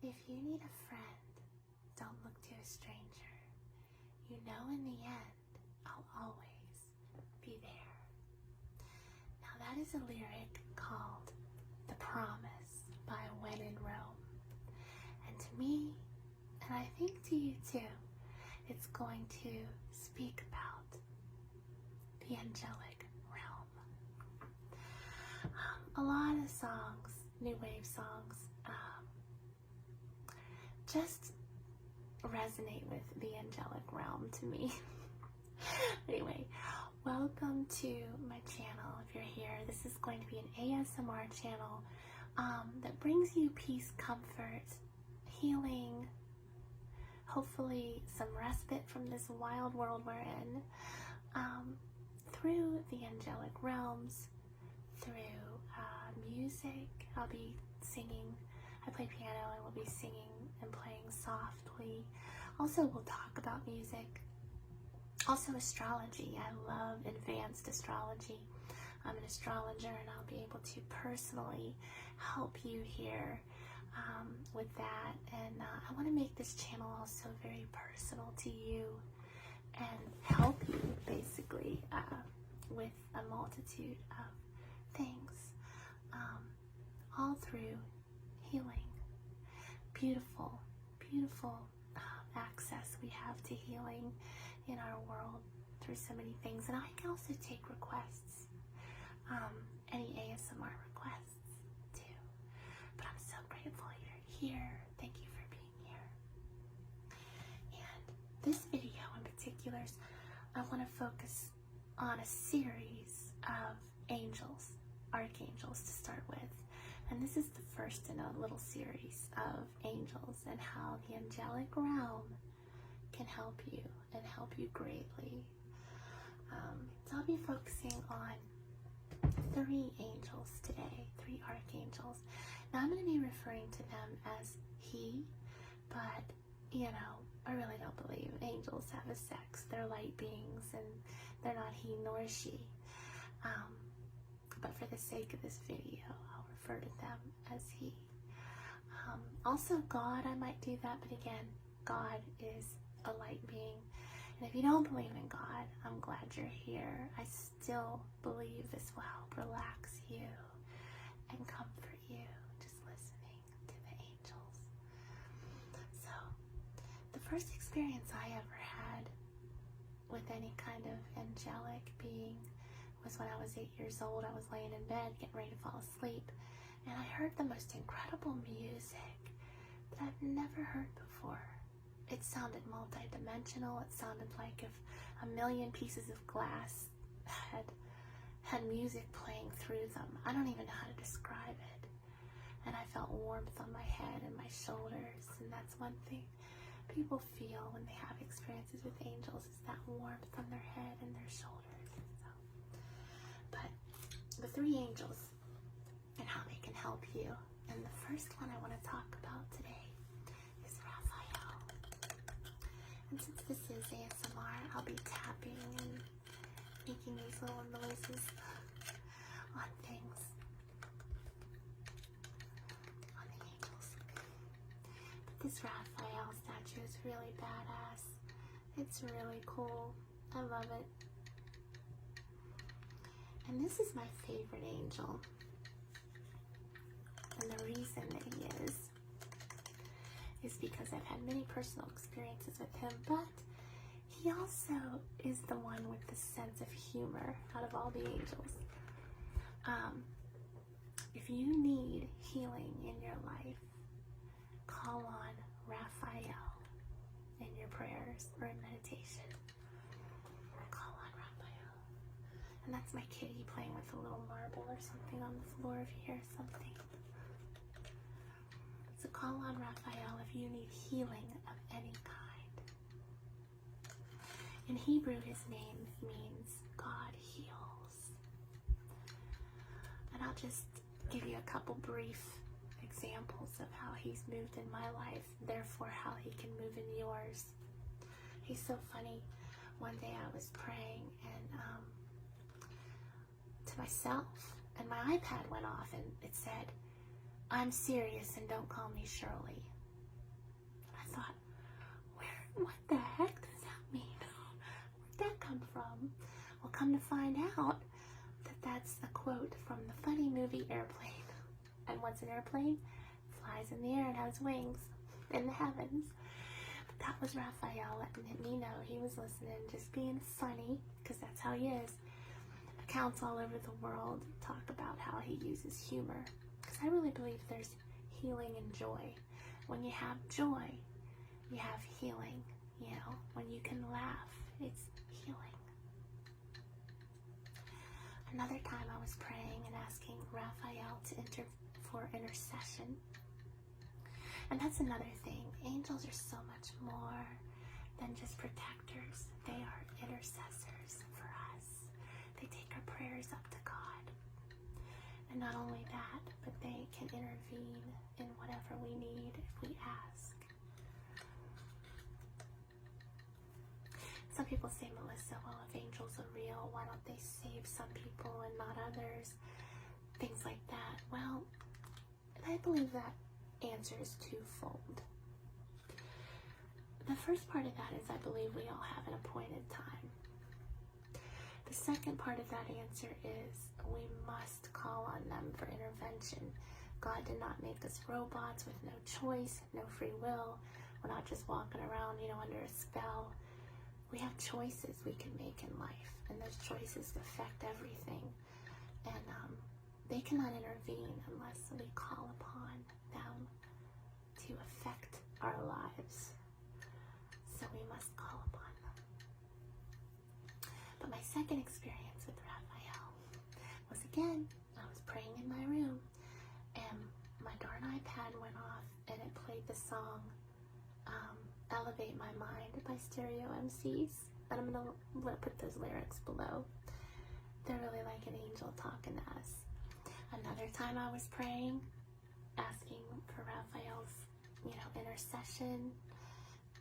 If you need a friend, don't look to a stranger. You know in the end, I'll always be there. Now that is a lyric called The Promise by When in Rome. And to me, and I think to you too, it's going to speak about the angelic realm. A lot of songs, new wave songs, just resonate with the angelic realm to me. Anyway, welcome to my channel. If you're here, this is going to be an ASMR channel that brings you peace, comfort, healing, hopefully some respite from this wild world we're in, through the angelic realms, through music. I'll be singing. I play piano and we'll be singing and playing softly. Also, we'll talk about music. Also, astrology. I love advanced astrology. I'm an astrologer and I'll be able to personally help you here with that. And I want to make this channel also very personal to you and help you basically with a multitude of things, all through healing. Beautiful, beautiful access we have to healing in our world through so many things. And I can also take requests, any ASMR requests too. But I'm so grateful you're here. Thank you for being here. And this video in particular, I want to focus on a series of angels, archangels to start with. And this is the first in a little series of angels and how the angelic realm can help you and help you greatly. So I'll be focusing on 3 angels today, 3 archangels. Now I'm going to be referring to them as he, but you know, I really don't believe angels have a sex. They're light beings and they're not he nor she. But for the sake of this video, I'll refer to them as he. Also God, I might do that, but again, God is a light being. And if you don't believe in God, I'm glad you're here. I still believe this will help relax you and comfort you, just listening to the angels. So, the first experience I ever had with any kind of angelic being was when I was 8 years old. I was laying in bed, getting ready to fall asleep, and I heard the most incredible music that I've never heard before. It sounded multi-dimensional. It sounded like if a million pieces of glass had music playing through them. I don't even know how to describe it. And I felt warmth on my head and my shoulders, and that's one thing people feel when they have experiences with angels, is that warmth on their head and their shoulders. So, but the 3 angels and how they can help you. And the first one I want to talk about today is Raphael. And since this is ASMR, I'll be tapping and making these little noises on things, on the angels. But this Raphael statue is really badass. It's really cool. I love it. And this is my favorite angel. And the reason that he is because I've had many personal experiences with him, but he also is the one with the sense of humor out of all the angels. If you need healing in your life, call on Raphael in your prayers or in meditation. Call on Raphael. And that's my kitty playing with a little marble or something on the floor of here, something. So call on Raphael if you need healing of any kind. In Hebrew, his name means God heals. And I'll just give you a couple brief examples of how he's moved in my life, therefore how he can move in yours. He's so funny. One day I was praying and to myself, and my iPad went off and it said, "I'm serious and don't call me Shirley." thought, what the heck does that mean? Where'd that come from? Well, come to find out that that's a quote from the funny movie Airplane. And what's an airplane? Flies in the air and has wings in the heavens. But that was Raphael letting me know he was listening, just being funny, because that's how he is. Accounts all over the world talk about how he uses humor, because I really believe there's healing and joy. When you have joy, you have healing. You know, when you can laugh, it's healing. Another time I was praying and asking Raphael to for intercession. And that's another thing. Angels are so much more than just protectors. They are intercessors for us. They take our prayers up to God. And not only that, but they can intervene in whatever we need if we ask. Some people say, Melissa, well, if angels are real, why don't they save some people and not others? Things like that. Well, I believe that answer is twofold. The first part of that is I believe we all have an appointed time. The second part of that answer is we must call on them for intervention. God did not make us robots with no choice, no free will. We're not just walking around, under a spell. We have choices we can make in life, and those choices affect everything. And they cannot intervene unless we call upon them to affect our lives. So we must call upon them. But my second experience with Raphael was, again, I was praying in my room, and my darn iPad went off, and it played the song Elevate My Mind by Stereo MCs. And I'm going to put those lyrics below. They're really like an angel talking to us. Another time I was praying, asking for Raphael's, intercession,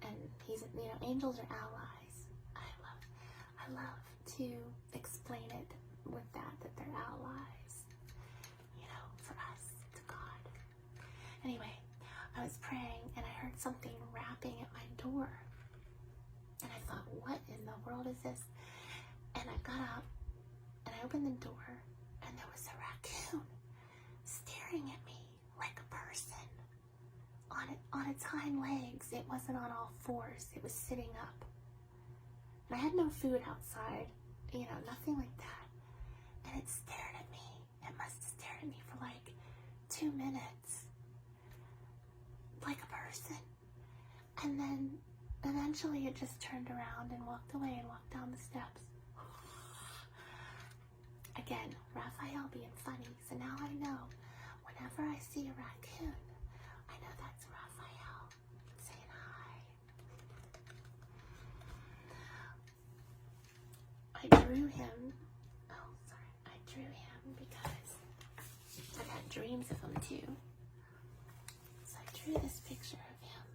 and he's, angels are allies. I love to explain it with that they're allies, for us, to God. Anyway, I was praying and I heard something rapping at my door. And I thought, what in the world is this? And I got up and I opened the door, and there was a raccoon staring at me like a person on its hind legs. It wasn't on all fours. It was sitting up. And I had no food outside, nothing like that. And it stared at me. It must have stared at me for like 2 minutes, like a person. And then eventually it just turned around and walked away and walked down the steps. Again, Raphael being funny. So now I know whenever I see a raccoon, I know that's Raphael saying hi. I drew him because I've had dreams of him too. So I drew this picture of him.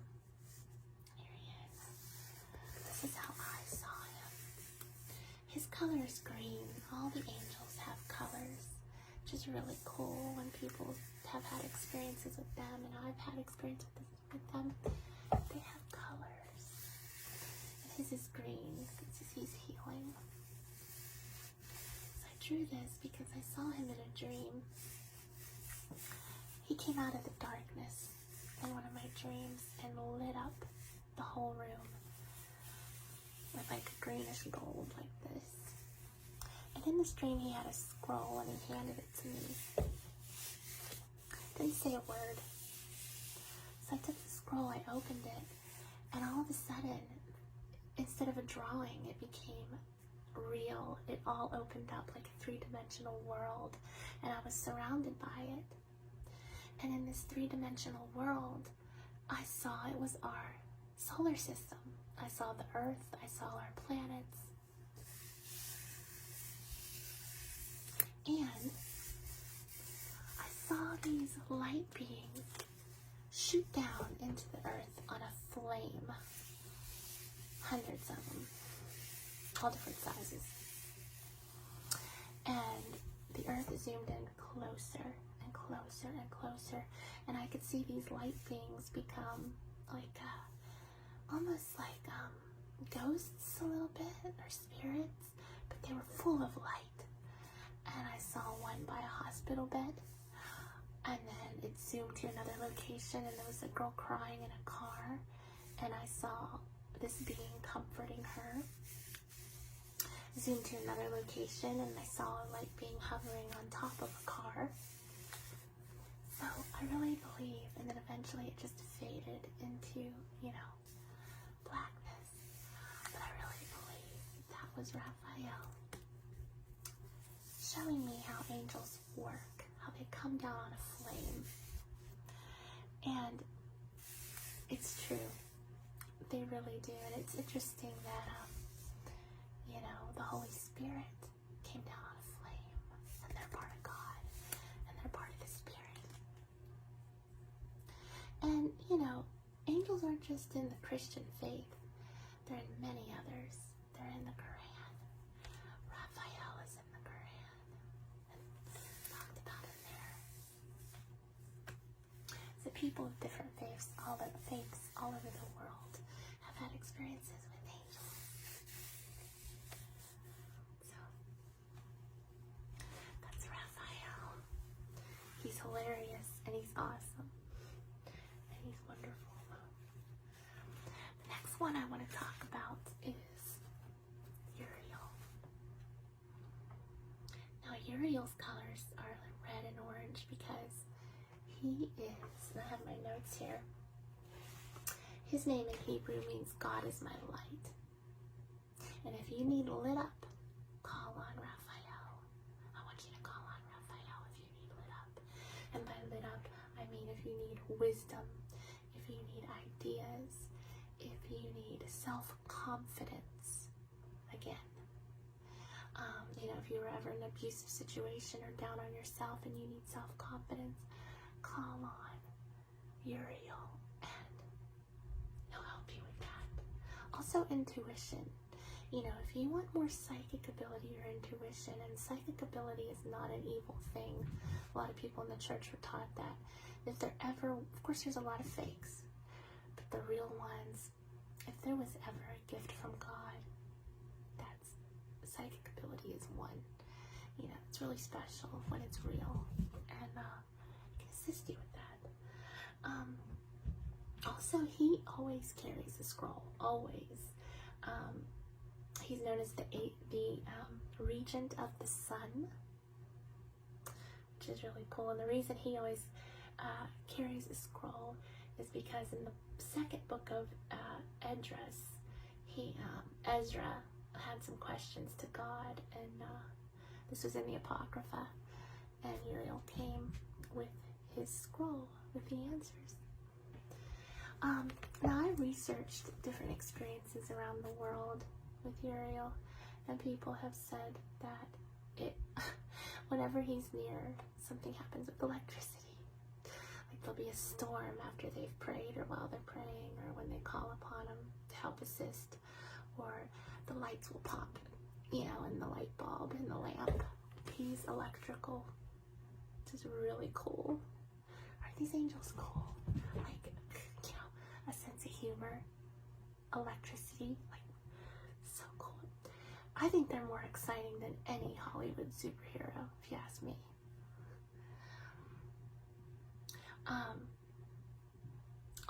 Here he is. This is how I saw him. His color is green. All the angels have colors, which is really cool when people have had experiences with them, and I've had experiences with them. They have colors. And his is green. He's healing. So I drew this because I saw him in a dream. He came out of the darkness in one of my dreams and lit up the whole room with like a greenish gold like this. And in this dream he had a scroll and he handed it to me. Didn't say a word. So I took the scroll, I opened it, and all of a sudden, instead of a drawing, it became real. It all opened up like a 3-dimensional world, and I was surrounded by it. And in this 3-dimensional world, I saw it was our solar system. I saw the Earth, I saw our planets. And I saw these light beings shoot down into the Earth on a flame. Hundreds of them, all different sizes. And the Earth zoomed in closer and closer and closer, and I could see these light beings become like almost like ghosts a little bit, or spirits, but they were full of light. And I saw one by a hospital bed, and then it zoomed to another location, and there was a girl crying in a car, and I saw this being comforting her. Zoomed to another location, and I saw a light being hovering on top of a car. So I really believe, and then eventually it just faded into, blackness. But I really believe that was Raphael showing me how angels work, how they come down on a flame. And it's true. They really do. And it's interesting that, the Holy Spirit came down on a flame, and they're part of God, and they're part of the Spirit. And, angels aren't just in the Christian faith. They're in many others. They're in the Quran. Raphael is in the Quran, and talked about in there. So people of different faiths all over the world have had experiences with angels. So, that's Raphael. He's hilarious, and he's awesome, and he's wonderful. The next one I want to talk about is Uriel. Now, Uriel's colors are red and orange because he is, and I have my notes here, his name in Hebrew means God is my light. And if you need lit up, call on Raphael. I want you to call on Raphael if you need lit up. And by lit up, I mean if you need wisdom, if you need ideas, if you need self-confidence, again. If you were ever in an abusive situation or down on yourself and you need self-confidence, call on Uriel, and he'll help you with that. Also, intuition. If you want more psychic ability or intuition, and psychic ability is not an evil thing. A lot of people in the church were taught that. If there ever, of course there's a lot of fakes, but the real ones, if there was ever a gift from God, that's psychic ability is one. It's really special when it's real, and it can assist you with that. Also, he always carries a scroll, always. He's known as the regent of the sun, which is really cool. And the reason he always carries a scroll is because in the second book of Ezra had some questions to God, and this was in the Apocrypha, and Uriel came with his scroll with the answers. Now, I researched different experiences around the world with Uriel, and people have said that whenever he's near, something happens with electricity. Like there'll be a storm after they've prayed, or while they're praying, or when they call upon him to help assist, or the lights will pop, in the light bulb, in the lamp. He's electrical, which is really cool. Aren't these angels cool? Like, a sense of humor, electricity, like, so cool. I think they're more exciting than any Hollywood superhero, if you ask me.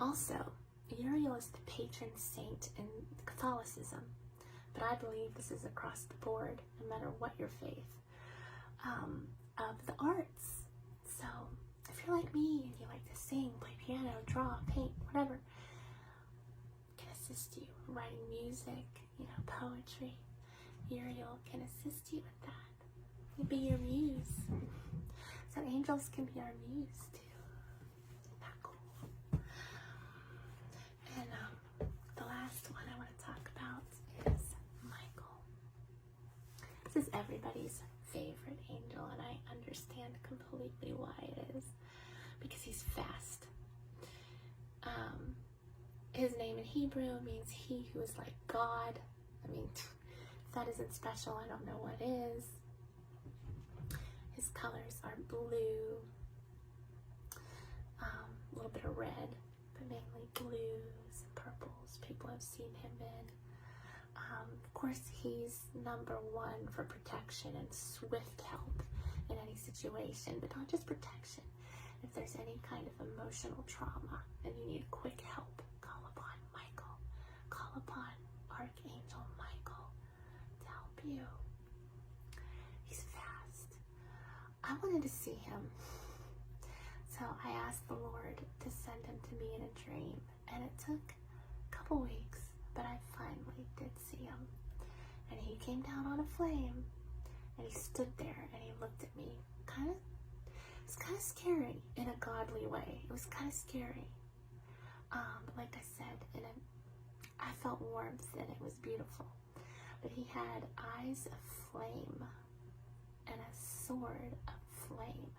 Also, Uriel is the patron saint in Catholicism, but I believe this is across the board, no matter what your faith, of the arts. So, if you're like me and you like to sing, play piano, draw, paint, whatever, can assist you in writing music, poetry. Uriel can assist you with that. He'd be your muse. So angels can be our muse too. Isn't that cool? And the last one I want to talk about is Michael. This is everybody's favorite angel, and I understand completely why it is, because he's fast. His name in Hebrew means he who is like God. I mean, if that isn't special, I don't know what is. His colors are blue, a little bit of red, but mainly blues and purples most people have seen him in. Of course, he's number one for protection and swift help in any situation, but not just protection. If there's any kind of emotional trauma and you need quick help, call upon Michael. Call upon Archangel Michael to help you. He's fast. I wanted to see him. So I asked the Lord to send him to me in a dream, and it took a couple weeks, but I finally did see him. And he came down on a flame, and he stood there, and he looked at me. It was kind of scary in a godly way. It was kind of scary. But like I said, I felt warmth, and it was beautiful. But he had eyes of flame and a sword of flame.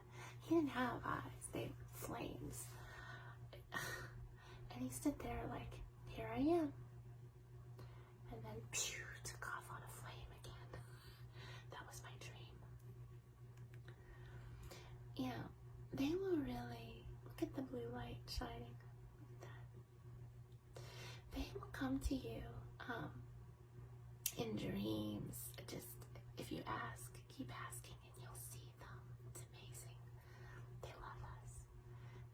He didn't have eyes, they were flames. And he stood there like, here I am. And then pew, took off on a flame again. That was my dream. Yeah, they will really, look at the blue light shining. Look at that. They will come to you in dreams. Just, if you ask, keep asking and you'll see them. It's amazing. They love us.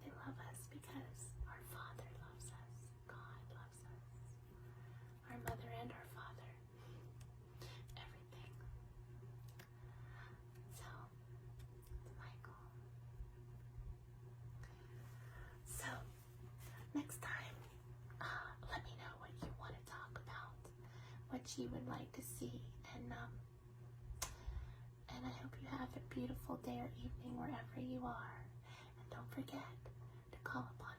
They love us because our Father loves us. God loves us. Our mother and our father. Everything. So, Michael. So, next time, let me know what you want to talk about, what you would like to see, and I hope you have a beautiful day or evening wherever you are. And don't forget to call upon